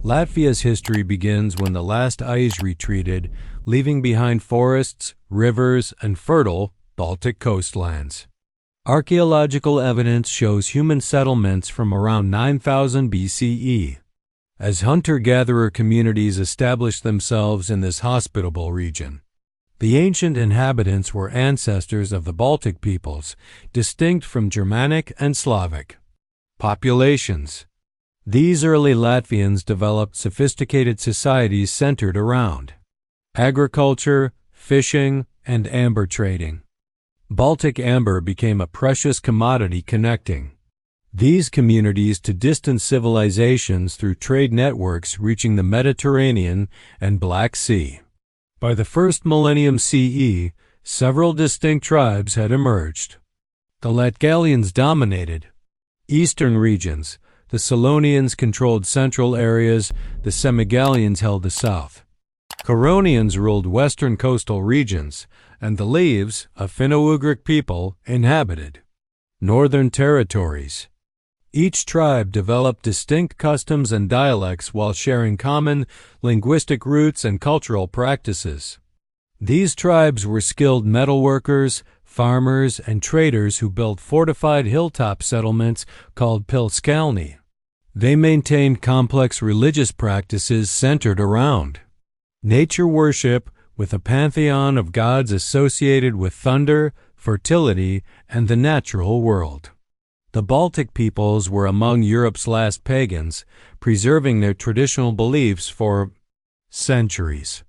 Latvia's history begins when the last ice retreated, leaving behind forests, rivers, and fertile Baltic coastlands. Archaeological evidence shows human settlements from around 9000 BCE, as hunter-gatherer communities established themselves in this hospitable region. The ancient inhabitants were ancestors of the Baltic peoples, distinct from Germanic and Slavic populations. These early Latvians developed sophisticated societies centered around agriculture, fishing, and amber trading. Baltic amber became a precious commodity connecting these communities to distant civilizations through trade networks reaching the Mediterranean and Black Sea. By the first millennium CE, several distinct tribes had emerged. The Latgalians dominated eastern regions, the Selonians controlled central areas, the Semigallians held the south. Curonians ruled western coastal regions, and the Leves, a Finno-Ugric people, inhabited northern territories. Each tribe developed distinct customs and dialects while sharing common linguistic roots and cultural practices. These tribes were skilled metalworkers, farmers, and traders who built fortified hilltop settlements called pilskalni. They maintained complex religious practices centered around nature worship, with a pantheon of gods associated with thunder, fertility, and the natural world. The Baltic peoples were among Europe's last pagans, preserving their traditional beliefs for centuries.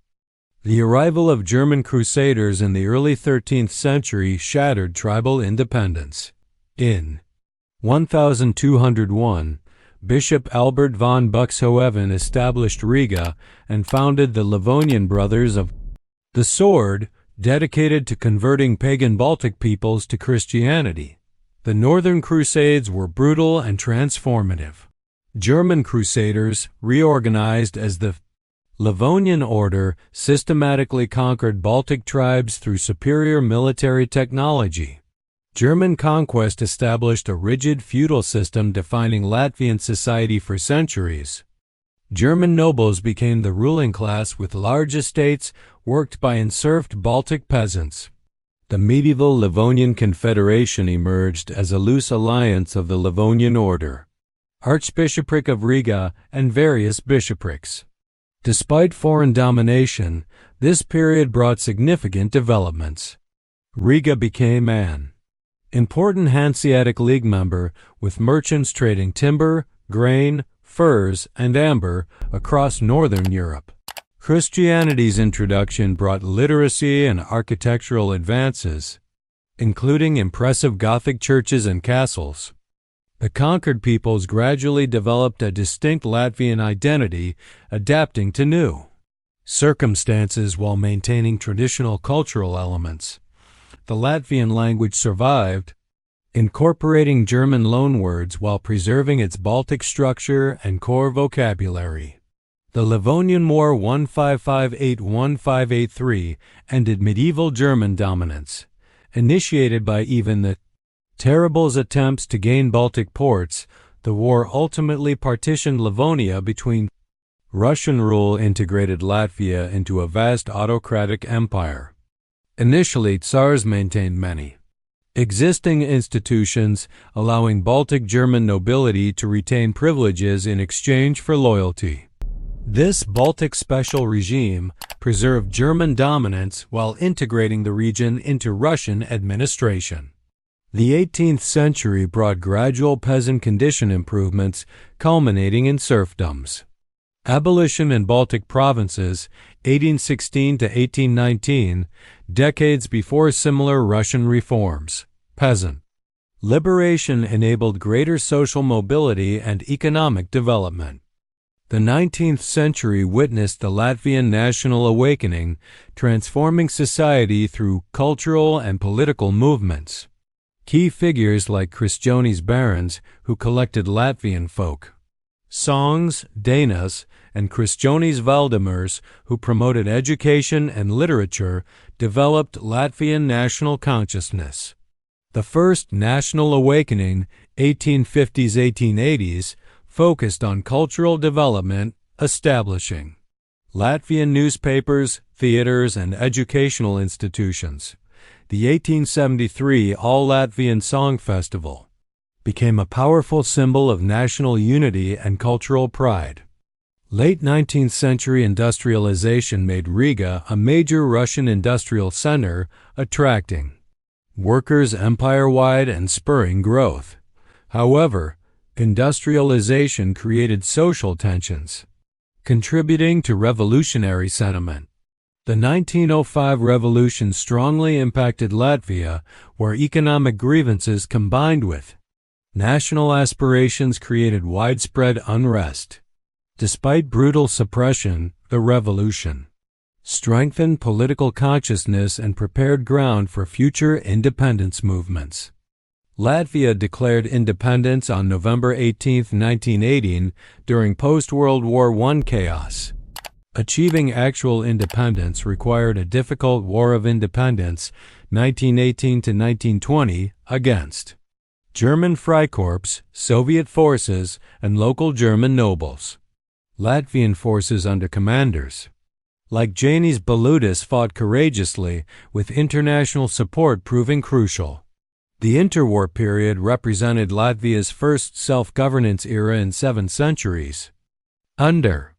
The arrival of German crusaders in the early 13th century shattered tribal independence. In 1201, Bishop Albert von Buxhoevene established Riga and founded the Livonian Brothers of the Sword, dedicated to converting pagan Baltic peoples to Christianity. The Northern Crusades were brutal and transformative. German crusaders, reorganized as the Livonian Order, systematically conquered Baltic tribes through superior military technology. German conquest established a rigid feudal system defining Latvian society for centuries. German nobles became the ruling class with large estates worked by enserfed Baltic peasants. The medieval Livonian Confederation emerged as a loose alliance of the Livonian Order, Archbishopric of Riga, and various bishoprics. Despite foreign domination, this period brought significant developments. Riga became an important Hanseatic League member, with merchants trading timber, grain, furs, and amber across northern Europe. Christianity's introduction brought literacy and architectural advances, including impressive Gothic churches and castles. The conquered peoples gradually developed a distinct Latvian identity, adapting to new circumstances while maintaining traditional cultural elements. The Latvian language survived, incorporating German loanwords while preserving its Baltic structure and core vocabulary. The Livonian War 1558–1583 ended medieval German dominance. Initiated by even the Terribles' attempts to gain Baltic ports, the war ultimately partitioned Livonia between Russian rule integrated Latvia into a vast autocratic empire. Initially, Tsars maintained many existing institutions, allowing Baltic German nobility to retain privileges in exchange for loyalty. This Baltic special regime preserved German dominance while integrating the region into Russian administration. The 18th century brought gradual peasant condition improvements, culminating in serfdoms. Abolition in Baltic provinces, 1816 to 1819, decades before similar Russian reforms. Peasant liberation enabled greater social mobility and economic development. The 19th century witnessed the Latvian national awakening, transforming society through cultural and political movements. Key figures like Krišjāņu barons, who collected Latvian folk songs, dainas, and Krišjāņu Valdemars, who promoted education and literature, developed Latvian national consciousness. The first national awakening, 1850s–1880s, focused on cultural development, establishing Latvian newspapers, theaters, and educational institutions. The 1873 All-Latvian Song Festival became a powerful symbol of national unity and cultural pride. Late 19th century industrialization made Riga a major Russian industrial center, attracting workers empire-wide and spurring growth. However, industrialization created social tensions, contributing to revolutionary sentiment. The 1905 revolution strongly impacted Latvia, where economic grievances combined with national aspirations created widespread unrest. Despite brutal suppression, the revolution strengthened political consciousness and prepared ground for future independence movements. Latvia declared independence on November 18, 1918, during post-World War I chaos. Achieving actual independence required a difficult War of Independence, 1918 to 1920, against German Freikorps, Soviet forces, and local German nobles. Latvian forces under commanders like Jānis Baludis fought courageously, with international support proving crucial. The interwar period represented Latvia's first self-governance era in 7 centuries. Under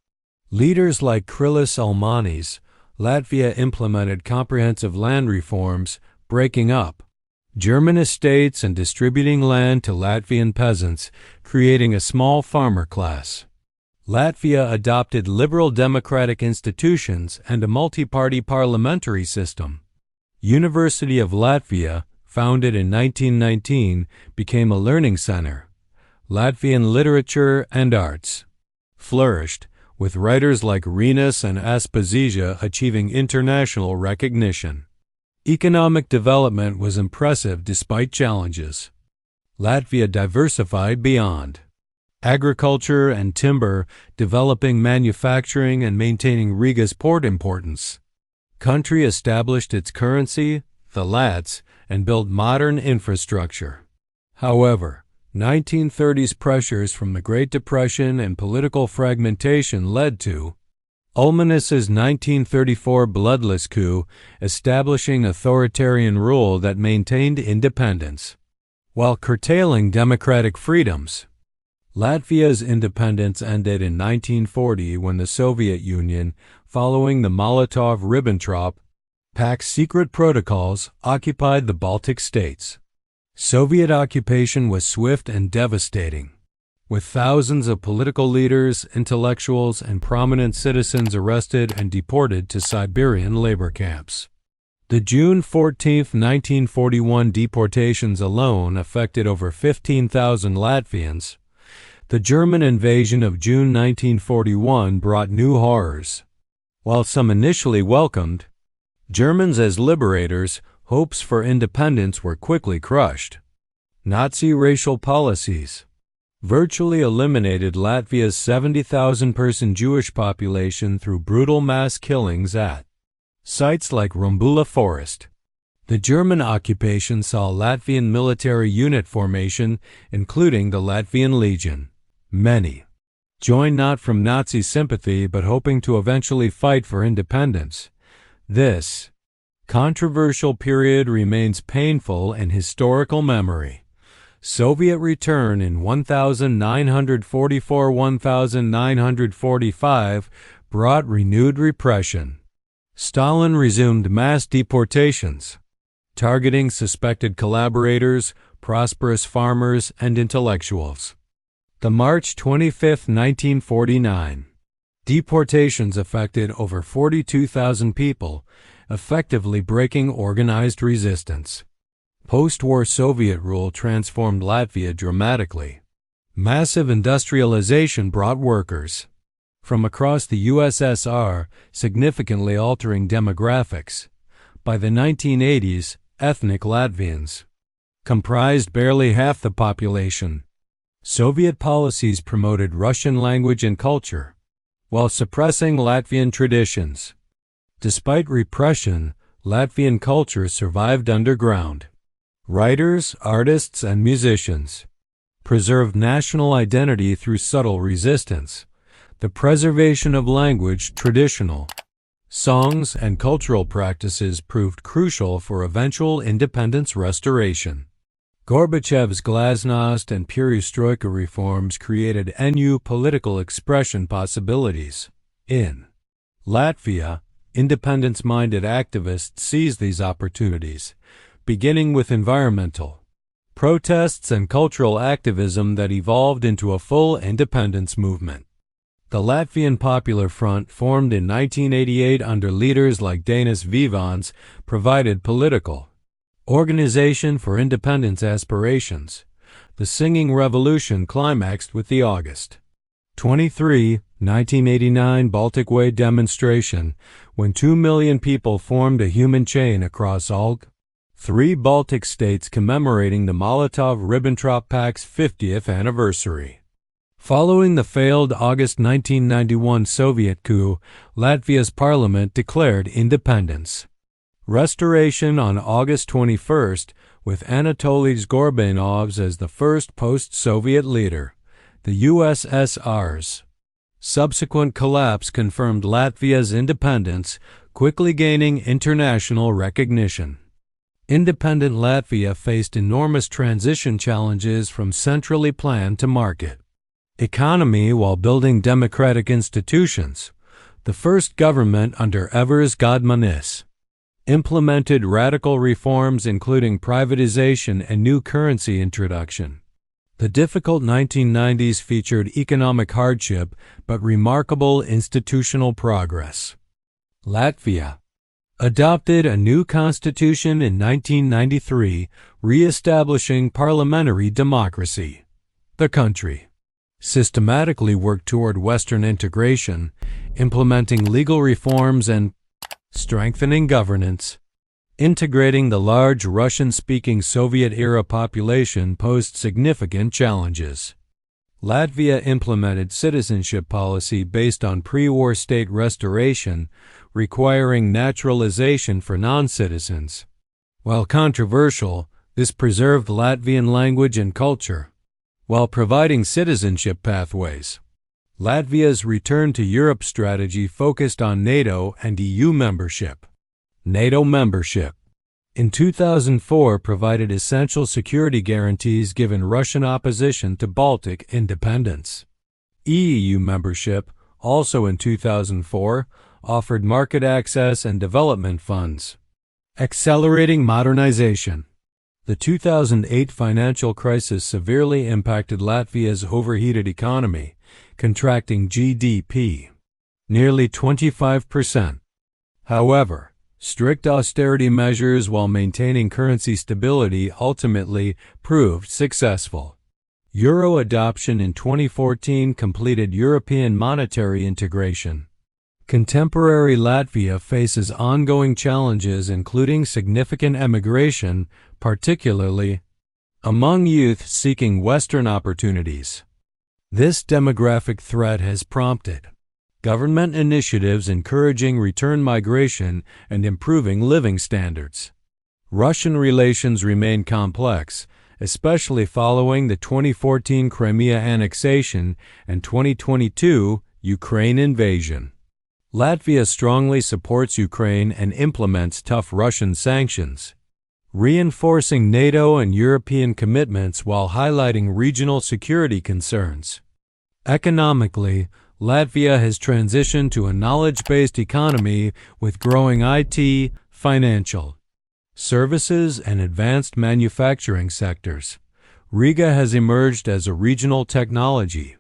leaders like Krilis Ulmanis, Latvia implemented comprehensive land reforms, breaking up German estates and distributing land to Latvian peasants, creating a small farmer class. Latvia adopted liberal democratic institutions and a multi-party parliamentary system. University of Latvia, founded in 1919, became a learning center. Latvian literature and arts flourished, with writers like Rīnas and Aspazīža achieving international recognition. Economic development was impressive despite challenges. Latvia diversified beyond agriculture and timber, developing manufacturing and maintaining Riga's port importance. Country established its currency, the lats, and built modern infrastructure. However, 1930s pressures from the Great Depression and political fragmentation led to Ulmanis's 1934 bloodless coup, establishing authoritarian rule that maintained independence, while curtailing democratic freedoms. Latvia's independence ended in 1940 when the Soviet Union, following the Molotov-Ribbentrop Pact's secret protocols, occupied the Baltic states. Soviet occupation was swift and devastating, with thousands of political leaders, intellectuals, and prominent citizens arrested and deported to Siberian labor camps. The June 14, 1941 deportations alone affected over 15,000 Latvians. The German invasion of June 1941 brought new horrors. While some initially welcomed Germans as liberators, hopes for independence were quickly crushed. Nazi racial policies virtually eliminated Latvia's 70,000-person Jewish population through brutal mass killings at sites like Rumbula Forest. The German occupation saw Latvian military unit formation, including the Latvian Legion. Many joined not from Nazi sympathy but hoping to eventually fight for independence. This controversial period remains painful in historical memory. Soviet return in 1944–1945 brought renewed repression. Stalin resumed mass deportations, targeting suspected collaborators, prosperous farmers, and intellectuals. The March 25, 1949 deportations affected over 42,000 people, effectively breaking organized resistance. Post-war Soviet rule transformed Latvia dramatically. Massive industrialization brought workers from across the USSR, significantly altering demographics. By the 1980s, ethnic Latvians comprised barely half the population. Soviet policies promoted Russian language and culture, while suppressing Latvian traditions. Despite repression, Latvian culture survived underground. Writers, artists, and musicians preserved national identity through subtle resistance. The preservation of language, traditional songs, and cultural practices proved crucial for eventual independence restoration. Gorbachev's glasnost and perestroika reforms created new political expression possibilities. In Latvia, independence-minded activists seized these opportunities, beginning with environmental protests and cultural activism that evolved into a full independence movement. The Latvian Popular Front, formed in 1988 under leaders like Danis Vivans, provided political organization for independence aspirations. The Singing Revolution climaxed with the August 23, 1989 Baltic Way demonstration, when 2 million people formed a human chain across all three Baltic states commemorating the Molotov-Ribbentrop Pact's 50th anniversary. Following the failed August 1991 Soviet coup, Latvia's parliament declared independence. Restoration on August 21st, with Anatolijs Gorbanovs as the first post-Soviet leader. The USSR's subsequent collapse confirmed Latvia's independence, quickly gaining international recognition. Independent Latvia faced enormous transition challenges from centrally planned to market economy while building democratic institutions. The first government under Evers Godmanis implemented radical reforms including privatization and new currency introduction. The difficult 1990s featured economic hardship but remarkable institutional progress. Latvia adopted a new constitution in 1993, re-establishing parliamentary democracy. The country systematically worked toward Western integration, implementing legal reforms and strengthening governance. Integrating the large Russian-speaking Soviet-era population posed significant challenges. Latvia implemented citizenship policy based on pre-war state restoration, requiring naturalization for non-citizens. While controversial, this preserved Latvian language and culture, while providing citizenship pathways. Latvia's return to Europe strategy focused on NATO and EU membership. NATO membership in 2004 provided essential security guarantees given Russian opposition to Baltic independence. EU membership, also in 2004, offered market access and development funds. Accelerating modernization. The 2008 financial crisis severely impacted Latvia's overheated economy, contracting GDP nearly 25%. However, strict austerity measures while maintaining currency stability ultimately proved successful. Euro adoption in 2014 completed European monetary integration. Contemporary Latvia faces ongoing challenges including significant emigration, particularly among youth seeking Western opportunities. This demographic threat has prompted government initiatives encouraging return migration and improving living standards. Russian relations remain complex, especially following the 2014 Crimea annexation and 2022 Ukraine invasion. Latvia strongly supports Ukraine and implements tough Russian sanctions, reinforcing NATO and European commitments while highlighting regional security concerns. Economically, Latvia has transitioned to a knowledge-based economy with growing IT, financial services, and advanced manufacturing sectors. Riga has emerged as a regional technology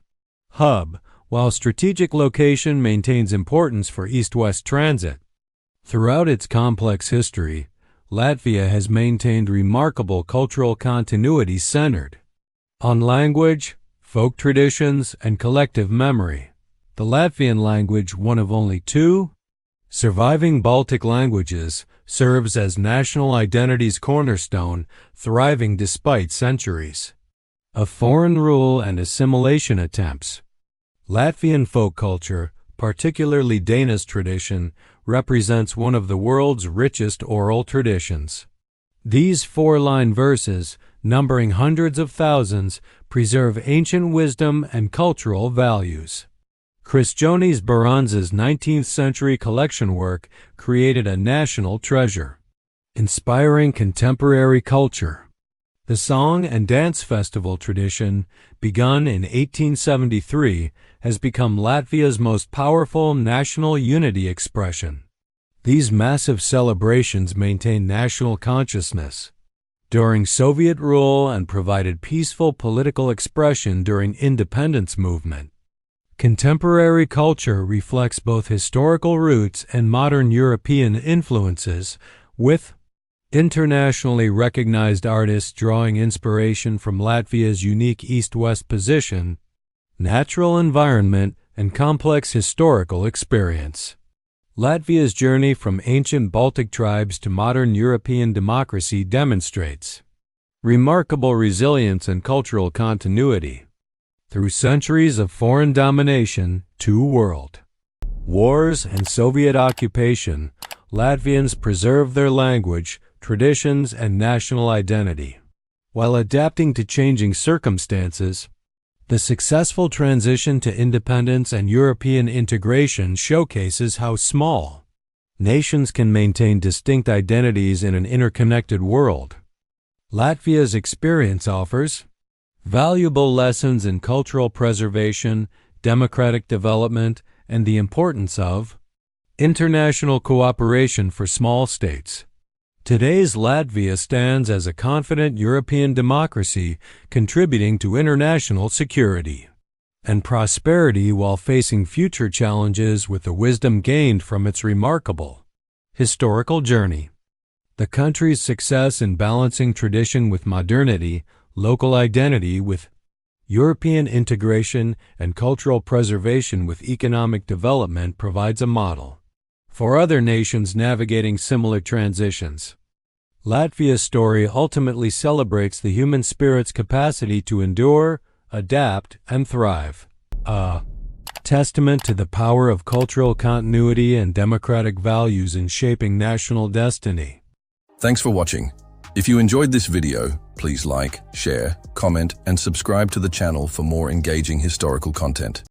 hub, while strategic location maintains importance for east-west transit. Throughout its complex history, Latvia has maintained remarkable cultural continuity centered on language, folk traditions, and collective memory. The Latvian language, one of only two surviving Baltic languages, serves as national identity's cornerstone, thriving despite centuries of foreign rule and assimilation attempts. Latvian folk culture, particularly Danish tradition, represents one of the world's richest oral traditions. These four-line verses, numbering hundreds of thousands, preserve ancient wisdom and cultural values. Krišjānis Baranzas' 19th-century collection work created a national treasure, inspiring contemporary culture. The song and dance festival tradition, begun in 1873, has become Latvia's most powerful national unity expression. These massive celebrations maintain national consciousness during Soviet rule and provided peaceful political expression during independence movement. Contemporary culture reflects both historical roots and modern European influences, with internationally recognized artists drawing inspiration from Latvia's unique east-west position, natural environment, and complex historical experience. Latvia's journey from ancient Baltic tribes to modern European democracy demonstrates remarkable resilience and cultural continuity. Through centuries of foreign domination, two world wars, and Soviet occupation, Latvians preserved their language, traditions, and national identity. While adapting to changing circumstances, the successful transition to independence and European integration showcases how small nations can maintain distinct identities in an interconnected world. Latvia's experience offers valuable lessons in cultural preservation, democratic development, and the importance of international cooperation for small states. Today's Latvia stands as a confident European democracy, contributing to international security and prosperity while facing future challenges with the wisdom gained from its remarkable historical journey. The country's success in balancing tradition with modernity, local identity with European integration, and cultural preservation with economic development provides a model for other nations navigating similar transitions. Latvia's story ultimately celebrates the human spirit's capacity to endure, adapt, and thrive, a testament to the power of cultural continuity and democratic values in shaping national destiny. Thanks for watching. If you enjoyed this video, please like, share, comment, and subscribe to the channel for more engaging historical content.